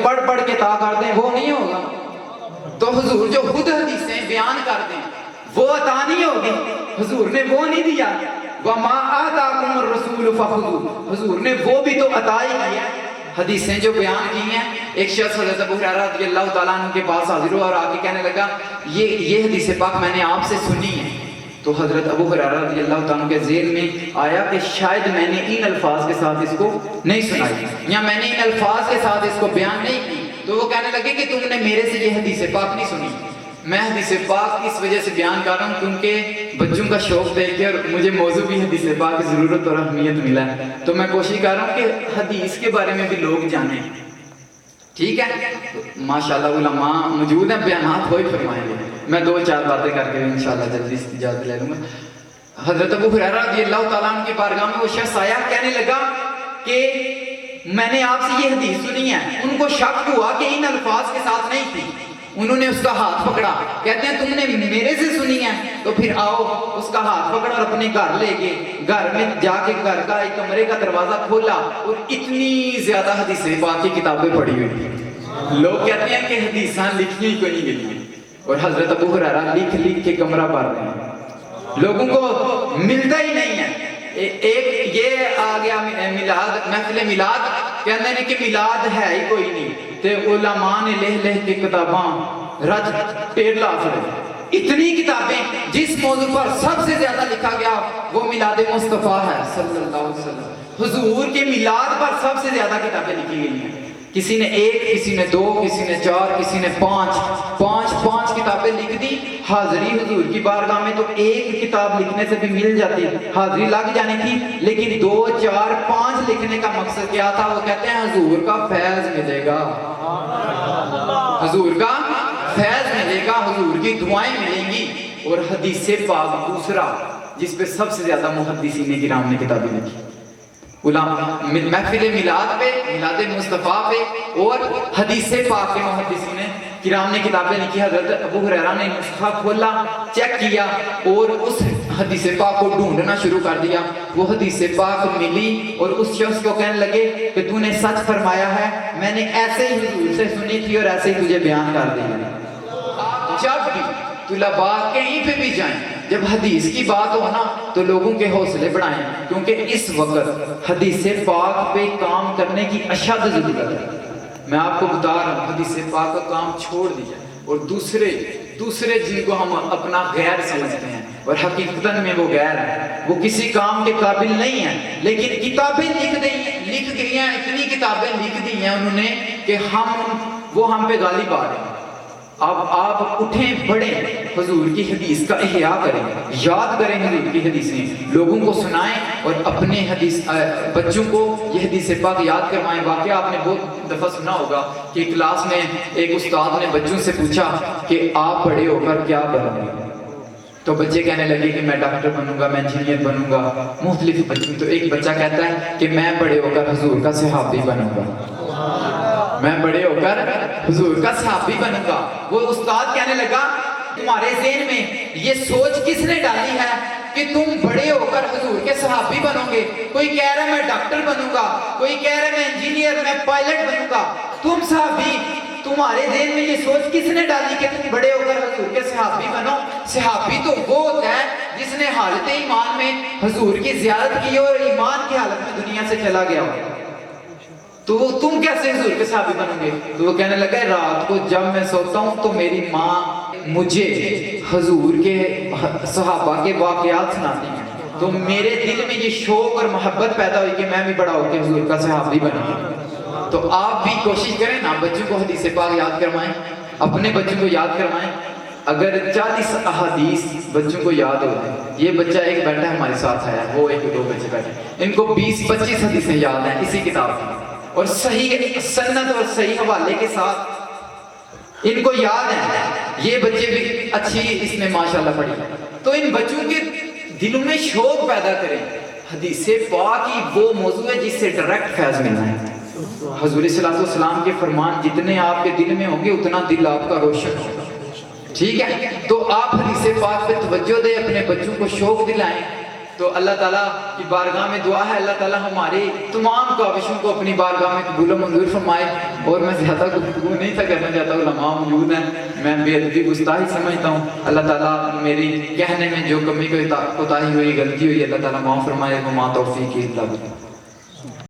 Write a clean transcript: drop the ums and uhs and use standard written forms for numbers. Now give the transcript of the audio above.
پڑھ پڑھ کے تا کر دیں وہ نہیں ہوگا. تو حضور جو خود حدیثیں بیان کر دیں وہ عطا نہیں ہوگی. حضور نے وہ نہیں دیا. وَمَا آتَاكُمُ الرَّسُولُ فَخُذُوهُ. حضور نے وہ بھی تو عطا ہی کیا ہے. حدیثیں جو بیان کی ہیں, ایک شخص حضرت ابو ہریرہ رضی اللہ تعالیٰ عنہ کے پاس حاضر ہوا اور آ کے کہنے لگا یہ حدیث پاک میں نے آپ سے سنی ہے. تو حضرت ابو ہریرہ رضی اللہ تعالیٰ عنہ کے ذہن میں آیا کہ شاید میں نے ان الفاظ کے ساتھ اس کو نہیں سنائی یا میں نے ان الفاظ کے ساتھ اس کو بیان نہیں کی. تو وہ کہنے لگے کہ تم نے میرے سے یہ حدیث پاک نہیں سنی. میں حدیث پاک اس وجہ سے بیان کر رہا ہوں کیونکہ بچوں کا شوق دیکھ کے اور مجھے موضوع بھی حدیث پاک کی ضرورت اور اہمیت ملا ہے, تو میں کوشش کر رہا ہوں کہ حدیث کے بارے میں بھی لوگ جانیں. ٹھیک ہے, ماشاءاللہ علماء موجود ہیں, بیانات وہی فرمائیں گے. میں 2-4 باتیں کر کے انشاءاللہ جلدی اجازت لے لوں گا. حضرت ابو ہریرہ رضی اللہ تعالیٰ عنہ کی بارگاہ میں وہ شخص آیا, کہنے لگا کہ میں نے آپ سے یہ حدیث سنی ہے. ان کو شک ہوا کہ ان الفاظ کے ساتھ نہیں تھی. انہوں نے اس کا ہاتھ پکڑا, کہتے ہیں تم نے میرے سے سنی ہے تو پھر آؤ. اس کا ہاتھ پکڑا اور اپنے گھر لے گئے. گھر میں جا کے گھر کا ایک کمرے کا دروازہ کھولا اور اتنی زیادہ حدیث پاک کی کتابیں پڑھی ہوئی تھی. لوگ کہتے ہیں کہ حدیثاں لکھی ہی کوئی نہیں گئی ہیں, اور حضرت ابو ہریرہ لکھ لکھ کے کمرہ بھر رہے ہیں, لوگوں کو ملتا ہی نہیں ہے. ایک یہ آ گیا میلاد, محفل میلاد, کہتے ہیں کہ میلاد ہے ہی کوئی نہیں, تے علماء نے لہ لہ کے کتاباں رج ٹیڑلا پھرے. اتنی کتابیں جس موضوع پر سب سے زیادہ لکھا گیا وہ میلاد مصطفیٰ ہے صلی اللہ علیہ وسلم. حضور کے میلاد پر سب سے زیادہ کتابیں لکھی گئی ہیں. کسی نے 1, کسی نے 2, کسی نے 4, کسی نے 5 کتابیں لکھ دی. حاضری حضور کی بارگاہ میں تو ایک کتاب لکھنے سے بھی مل جاتی, حاضری لگ جانی تھی, لیکن 2, 4, 5 لکھنے کا مقصد کیا تھا؟ وہ کہتے ہیں حضور کا فیض ملے گا, حضور کا فیض ملے گا, حضور کی دعائیں ملیں گی. اور حدیث پاک دوسرا جس پہ سب سے زیادہ محدثین کرام نے کتابیں لکھی, محفل میلاد پہ, میلاد مصطفیٰ پہ اور حدیث پاک کے محدثین کرام نے کتابیں لکھی. حضرت ابو ہریرہ نے نسخہ کھولا, چیک کیا اور اس حدیث پاک کو ڈھونڈنا شروع کر دیا. وہ حدیث پاک ملی اور اس شخص کو کہنے لگے کہ تو نے سچ فرمایا ہے, میں نے ایسے ہی حضور سے سنی تھی اور ایسے ہی تجھے بیان کر دی. جب بھی طلباء کہیں پہ بھی جائیں, جب حدیث کی بات ہو نا تو لوگوں کے حوصلے بڑھائیں, کیونکہ اس وقت حدیث پاک پہ کام کرنے کی اشد ضرورت ہے. میں آپ کو بتا رہا ہوں, حدیث پاک کا کام چھوڑ دیا اور دوسرے جن کو ہم اپنا غیر سمجھتے ہیں اور حقیقتاً میں وہ غیر ہے, وہ کسی کام کے قابل نہیں ہیں, لیکن کتابیں لکھ گئی ہیں, اتنی کتابیں لکھ دی ہیں انہوں نے کہ وہ ہم پہ غالب آ رہے ہیں. اب آپ اٹھیں پڑھیں, حضور کی حدیث کا احیاء کریں, یاد کریں حضور کی حدیثیں, لوگوں کو سنائیں اور اپنے بچوں کو یہ حدیث پاک یاد کروائیں. واقعہ آپ نے بہت دفعہ سنا ہوگا کہ کلاس میں ایک استاد نے بچوں سے پوچھا کہ آپ بڑے ہو کر کیا بنیں گے؟ تو بچے کہنے لگے کہ میں ڈاکٹر بنوں گا, میں انجینئر بنوں گا, مختلف بچوں. تو ایک بچہ کہتا ہے کہ میں بڑے ہو کر حضور کا صحابی بنوں گا, میں بڑے ہو کر حضور کا صحابی بنوں گا. وہ استاد کہنے لگا تمہارے ذہن میں یہ سوچ کس نے ڈالی ہے کہ تم بڑے ہو کر حضور کے صحابی بنو گے؟ کوئی کہہ رہا ہے میں ڈاکٹر بنوں گا, کوئی کہہ رہا ہے میں انجینئر, میں پائلٹ بنوں گا, تم صحابی. تمہارے ذہن میں یہ سوچ کس نے ڈالی کہ تم بڑے ہو کر حضور کے صحابی بنو؟ صحابی تو وہ ہوتا ہے جس نے حالت ایمان میں حضور کی زیارت کی اور ایمان کی حالت میں دنیا سے چلا گیا ہو. تو تم کیسے حضور کے صحابی بنو گے؟ تو وہ کہنے لگا رات کو جب میں سوتا ہوں تو میری ماں مجھے حضور کے صحابہ کے واقعات سناتی ہیں, تو میرے دل میں یہ شوق اور محبت پیدا ہوئی کہ میں بھی بڑا ہو کے حضور کا صحابی بنوں. تو آپ بھی کوشش کریں نا, بچوں کو حدیث پاک یاد کروائیں, اپنے بچوں کو یاد کروائیں. اگر 40 احادیث بچوں کو یاد ہو جائیں, یہ بچہ ایک بیٹھا ہے ہمارے ساتھ ہے, وہ 1-2 بچے بیٹھے, ان کو 20-25 حدیثیں یاد ہیں اسی کتاب کی, اور صحیح سند اور صحیح حوالے کے ساتھ ان کو یاد ہے. یہ بچے بھی اچھی اس نے ماشاءاللہ پڑھی. تو ان بچوں کے دلوں میں شوق پیدا کریں. حدیث پاک ہی وہ موضوع ہے جس سے ڈائریکٹ فیض ملنا ہے. حضور صلی اللہ علیہ وسلم کے فرمان جتنے آپ کے دل میں ہوں گے اتنا دل آپ کا روشن ہوگا. ٹھیک ہے, تو آپ حدیث پاک پہ توجہ دیں, اپنے بچوں کو شوق دلائیں. تو اللہ تعالیٰ کی بارگاہ میں دعا ہے اللہ تعالیٰ ہماری تمام کاوشوں کو اپنی بارگاہ میں قبول و منظور فرمائے. اور میں زیادہ گفتگو نہیں تھا کرنا چاہتا, علماء موجود ہیں, میں بے ادبی گستاخی سمجھتا ہوں. اللہ تعالیٰ میری کہنے میں جو کمی کوتاہی ہوئی, غلطی ہوئی, اللہ تعالیٰ معاف فرمائے. وما توفیقی الا باللہ.